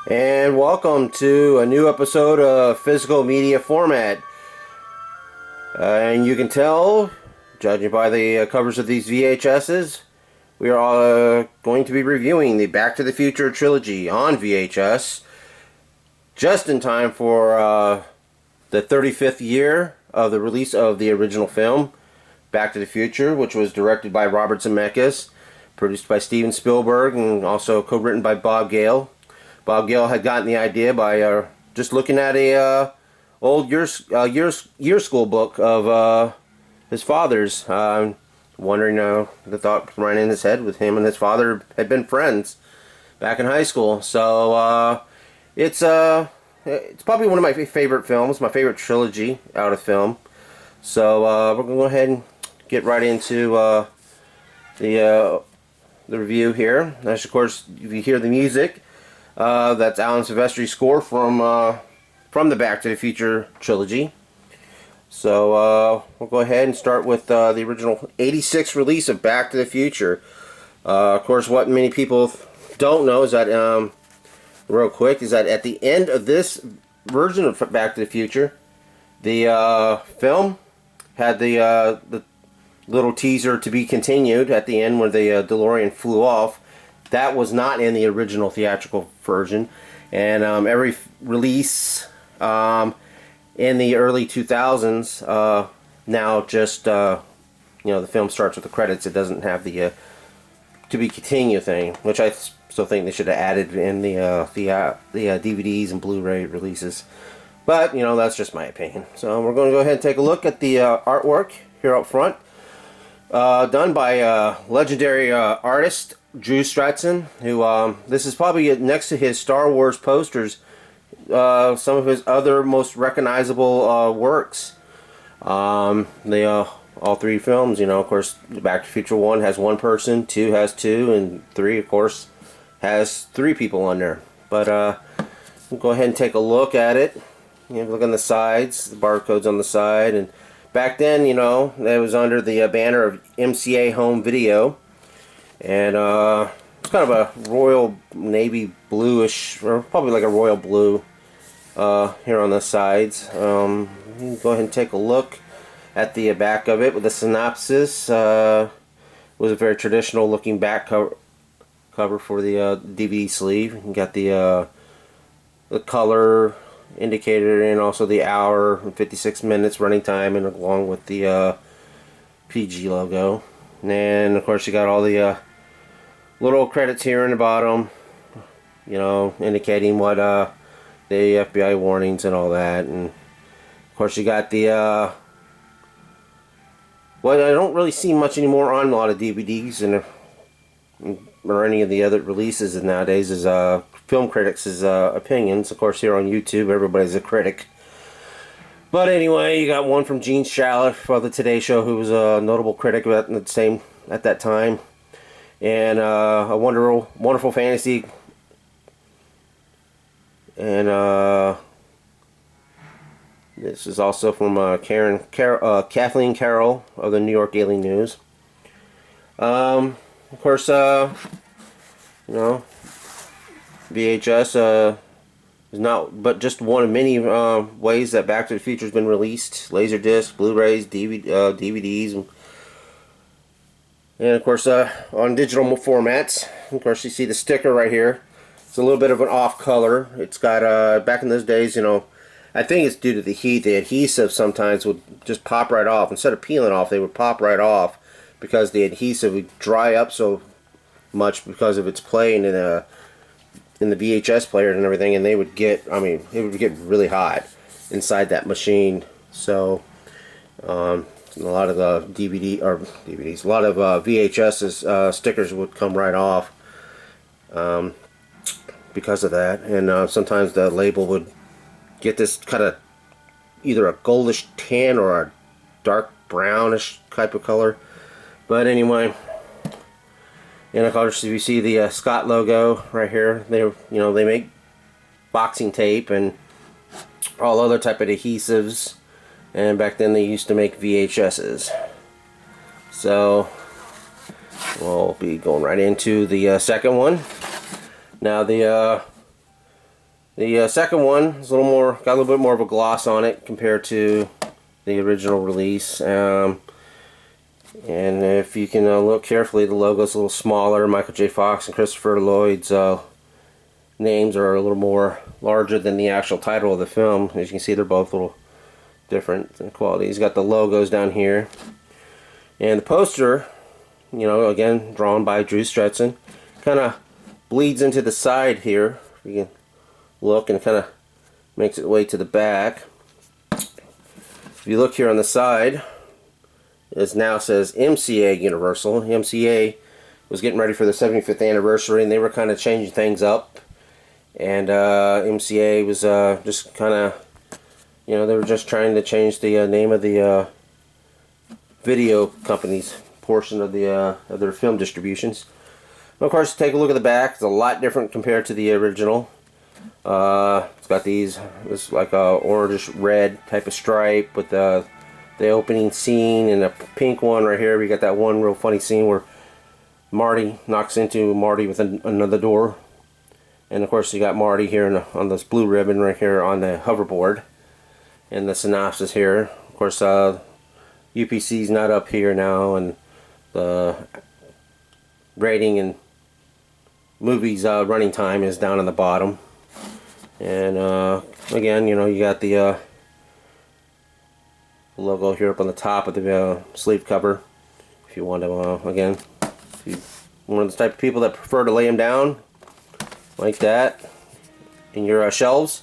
And welcome to a new episode of Physical Media Format. And you can tell, judging by the covers of these VHSs, we are going to be reviewing the Back to the Future trilogy on VHS, just in time for the 35th year of the release of the original film, Back to the Future, which was directed by Robert Zemeckis, produced by Steven Spielberg, and also co-written by Bob Gale. Bob Gale had gotten the idea by just looking at a old year school book of his father's. Wondering, the thought ran in his head with him and his father had been friends back in high school. So it's probably one of my favorite films, my favorite trilogy out of film. So we're gonna go ahead and get right into the review here. As of course, if you hear the music. That's Alan Silvestri's score from the Back to the Future trilogy. So we'll go ahead and start with the original '86 release of Back to the Future. Of course, what many people don't know is that, real quick, is that at the end of this version of Back to the Future, the film had the little teaser to be continued at the end where the DeLorean flew off. That was not in the original theatrical version, and every release in the early 2000s now just the film starts with the credits. It doesn't have the to be continued thing, which I still think they should have added in the DVDs and Blu-ray releases. But that's just my opinion. So we're going to go ahead and take a look at the artwork here up front, done by legendary artist Drew Struzan, who this is probably next to his Star Wars posters, some of his other most recognizable works. All three films, of course, Back to the Future 1 has one person, 2 has 2, and 3, of course, has 3 people on there. But we'll go ahead and take a look at it. Look on the sides, the barcode's on the side, and back then, it was under the banner of MCA Home Video. And it's kind of a royal navy bluish, or probably like a royal blue here on the sides. You can go ahead and take a look at the back of it with the synopsis. It was a very traditional looking back cover for the DVD sleeve. You got the color indicator and also the hour and 56 minutes running time, and along with the PG logo. And of course you got all the little credits here in the bottom, indicating what the FBI warnings and all that. And of course you got the what I don't really see much anymore on a lot of DVDs or any of the other releases nowadays is film critics' opinions. Of course, here on YouTube everybody's a critic. But anyway, you got one from Gene Shalit for the Today Show, who was a notable critic at that time, and a wonderful fantasy, and this is also from Kathleen Carroll of the New York Daily News. Of course, VHS is not but just one of many ways that Back to the Future has been released. Laserdisc, Blu-rays, DVDs, and of course on digital formats. Of course, you see the sticker right here. It's a little bit of an off color. It's got back in those days, I think it's due to the heat. The adhesive sometimes would just pop right off. Instead of peeling off, they would pop right off because the adhesive would dry up so much because of its playing in the VHS player and everything, and it would get really hot inside that machine. So a lot of the DVDs, a lot of VHS's stickers would come right off because of that, and sometimes the label would get this kind of either a goldish tan or a dark brownish type of color. But anyway, and of course, if you see the Scott logo right here, they make boxing tape and all other type of adhesives, and back then they used to make VHSs. So we'll be going right into the second one. Now the The second one is got a little bit more of a gloss on it compared to the original release. And if you can look carefully, the logo's a little smaller. Michael J. Fox and Christopher Lloyd's names are a little more larger than the actual title of the film. As you can see, they're both a little different in quality. He's got the logos down here. And the poster, you know, again, drawn by Drew Struzan, kind of bleeds into the side here. You can look, and it kind of makes its way to the back. If you look here on the side, it now says MCA Universal. MCA was getting ready for the 75th anniversary, and they were kind of changing things up. And MCA was just kind of, you know, they were just trying to change the name of the video company's portion of their film distributions. Of course, take a look at the back. It's a lot different compared to the original. It's got this like a orangish red type of stripe with the opening scene, and a pink one right here. We got that one real funny scene where Marty knocks into Marty with another door. And of course you got Marty here on this blue ribbon right here on the hoverboard. And the synopsis here. Of course UPC's not up here now, and the rating and movies running time is down on the bottom. And again, you know, you got the logo here up on the top of the sleeve cover. If you want to, again, if you're one of the type of people that prefer to lay them down like that in your shelves,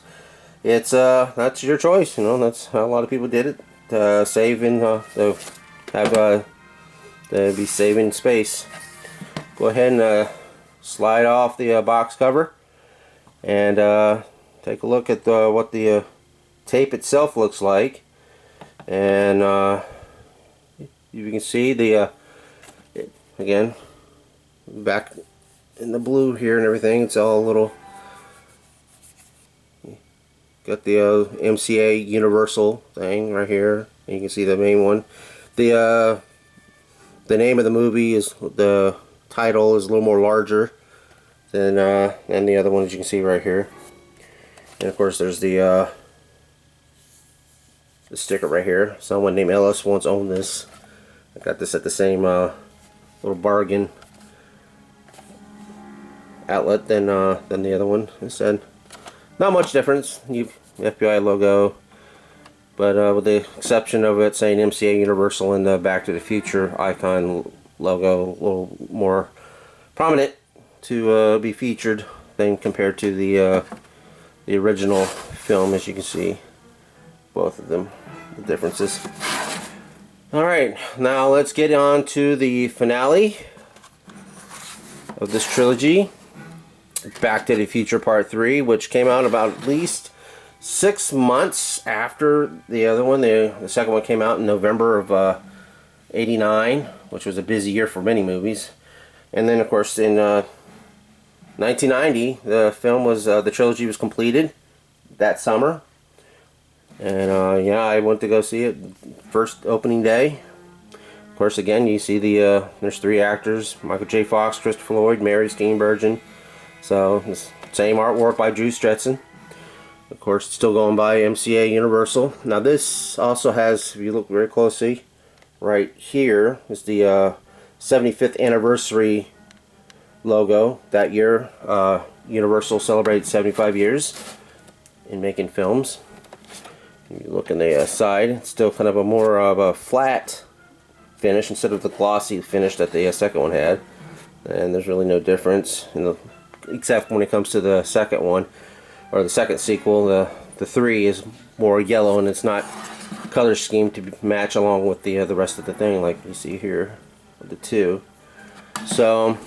it's that's your choice. You know, that's how a lot of people did it. Be saving space. Go ahead and slide off the box cover and take a look at what the tape itself looks like. And you can see the again, back in the blue here and everything, it's all a little, got the MCA Universal thing right here. You can see the main one. The name of the movie is, the title is a little more larger than the other one, as you can see right here. And of course there's the sticker right here. Someone named Ellis once owned this. I got this at the same little bargain outlet than the other one. Instead, not much difference. FBI logo, but with the exception of it saying MCA Universal and the Back to the Future icon logo, a little more prominent to be featured than compared to the original film. As you can see, both of them, the differences. Alright, now let's get on to the finale of this trilogy, Back to the Future Part 3, which came out about at least 6 months after the other one. The second one came out in November of '89, which was a busy year for many movies. And then of course in 1990 the film was, the trilogy was completed that summer. And yeah, I went to go see it first opening day. Of course, again, you see the there's 3 actors: Michael J. Fox, Christopher Lloyd, Mary Steenburgen. So the same artwork by Drew Struzan. Of course, it's still going by MCA Universal. Now this also has, if you look very closely, right here is the 75th anniversary logo. That year, Universal celebrated 75 years in making films. You look on the side, it's still kind of a more of a flat finish instead of the glossy finish that the second one had. And there's really no difference except when it comes to the second one, or the second sequel. The 3 is more yellow, and it's not color scheme to match along with the rest of the thing like you see here with the 2. So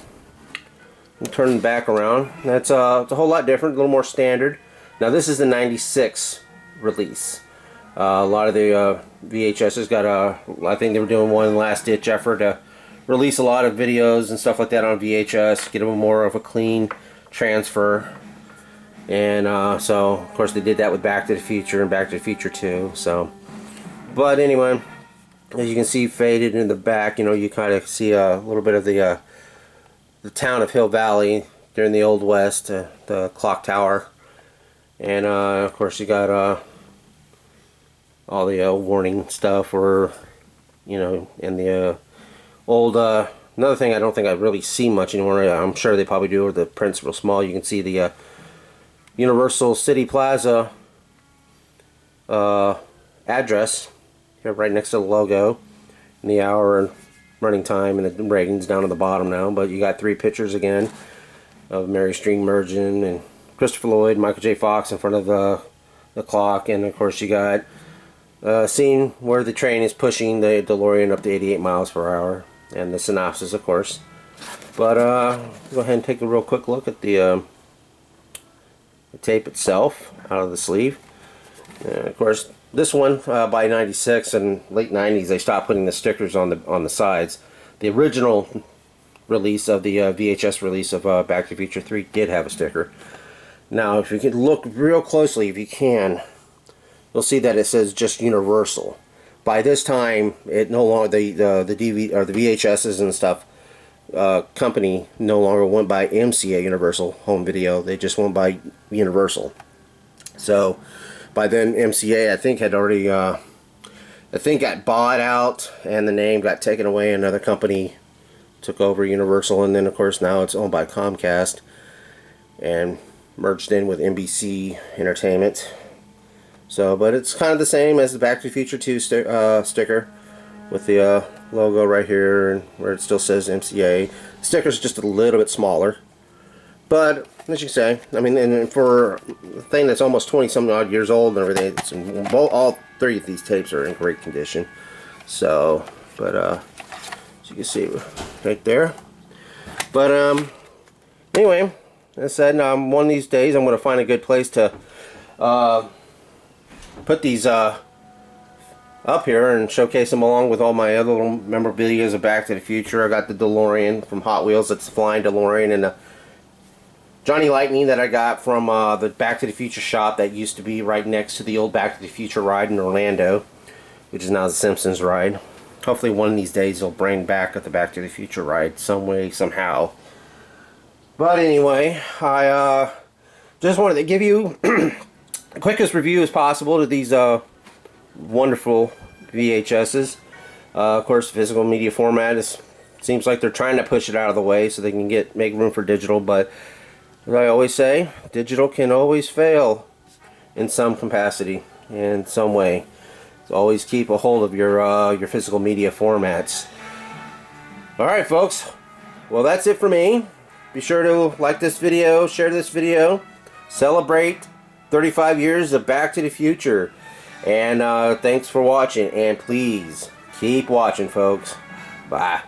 I'm turning back around. That's it's a whole lot different, a little more standard. Now this is the '96 release. A lot of the VHSs got I think they were doing one last ditch effort to release a lot of videos and stuff like that on VHS, get them more of a clean transfer. And so of course they did that with Back to the Future and Back to the Future 2. So, but anyway, as you can see faded in the back, you know, you kind of see a little bit of the town of Hill Valley during the Old West, the clock tower. And of course you got all the warning stuff, or and the old another thing I don't think I really see much anymore. I'm sure they probably do, or the print's real small. You can see the Universal City Plaza address here right next to the logo, and the hour and running time, and the ratings down at the bottom now. But you got 3 pictures again of Mary Steenburgen and Christopher Lloyd, Michael J. Fox in front of the clock, and of course you got a scene where the train is pushing the DeLorean up to 88 miles per hour, and the synopsis, of course. But go ahead and take a real quick look at the tape itself out of the sleeve. And of course, this one by '96 and late '90s, they stopped putting the stickers on the sides. The original release of the VHS release of Back to the Future 3 did have a sticker. Now, if you can look real closely, if you can, you'll see that it says just Universal. By this time, it no longer the DVD or the VHSs and stuff company no longer went by MCA, Universal Home Video. They just went by Universal. So by then, MCA I think had already got bought out, and the name got taken away. Another company took over Universal, and then of course now it's owned by Comcast and merged in with NBC Entertainment. So, but it's kind of the same as the Back to the Future 2 sticker, with the logo right here, and where it still says MCA. The sticker's just a little bit smaller, but as you say, I mean, and for a thing that's almost 20-some odd years old and everything, it's all 3 of these tapes are in great condition. So, but as you can see right there. But anyway, as I said, one of these days I'm going to find a good place to put these up here and showcase them along with all my other little memorabilia of Back to the Future. I got the DeLorean from Hot Wheels. It's the flying DeLorean, and the Johnny Lightning that I got from the Back to the Future shop that used to be right next to the old Back to the Future ride in Orlando, which is now the Simpsons ride. Hopefully one of these days they'll bring back the Back to the Future ride some way, somehow. But anyway, I just wanted to give you the quickest review as possible to these wonderful VHSs. Of course, physical media format seems like they're trying to push it out of the way so they can make room for digital, but as I always say, digital can always fail in some capacity, in some way. So always keep a hold of your physical media formats. Alright folks, well that's it for me. Be sure to like this video, share this video, celebrate 35 years of Back to the Future. And thanks for watching, and please keep watching folks. Bye.